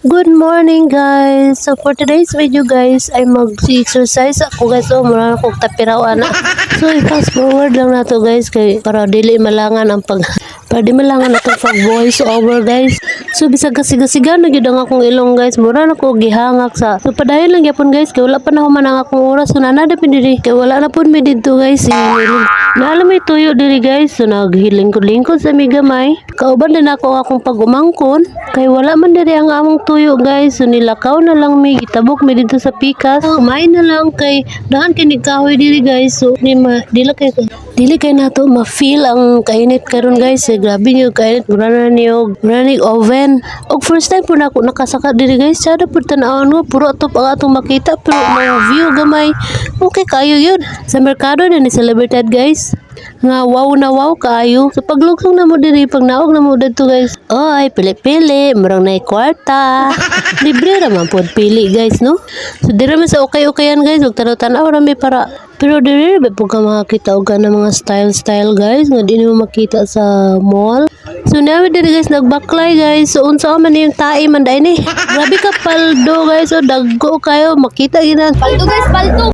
Good morning guys! So for today's video guys ay mag-exercise ako guys. So mura akong tapiraw ana. So i-fast forward lang na to guys kay para dili malangan ang para di malangan na to pag voice over guys. So bisag kasiga-siga na gyud ang akong ilong guys. Mura na ko gihangak sa. So padayon lang gyapon guys kay wala pa na human ang akong oras. So nanada pin diri kay wala na pud mi didto guys. Naalam may tuyo diri guys. So naghilingkod-lingkod sa mi gamay. Kauban din ako akong pag-umangkon kay wala man diri ang among tuyo guys. So nilakaw na lang mi gitabok mi dito sa pikas. Kumain na lang kay daan kini kahoy diri guys. So dili kay nato ma-feel ang kainit karon guys. Grabe niyo kainit mura ni oven. Og first time po na ako nakasaka diri guys. Sada pud tan-awon ko puro top ang atong makita pero mga view gamay. Okay kayo yun. Sa merkado na ni celebrated guys. Nga wow kaayo. So paglugsong na mo diri pag naog na mo dito guys. Oy, pili-pili, murang nay kwarta. Libre ra man pod pili guys no. So dira man sa okay-okayan guys, ug tanaw-tanaw ra mi para pero diri ba pud ka makakita og kana mga style guys nga di mo makita sa mall. So namin diri guys nagbaklay guys. So unsa man yung tae man dai ni. Grabe ka paldo guys. So daggo kayo makita ginan. Paldo guys, paldo.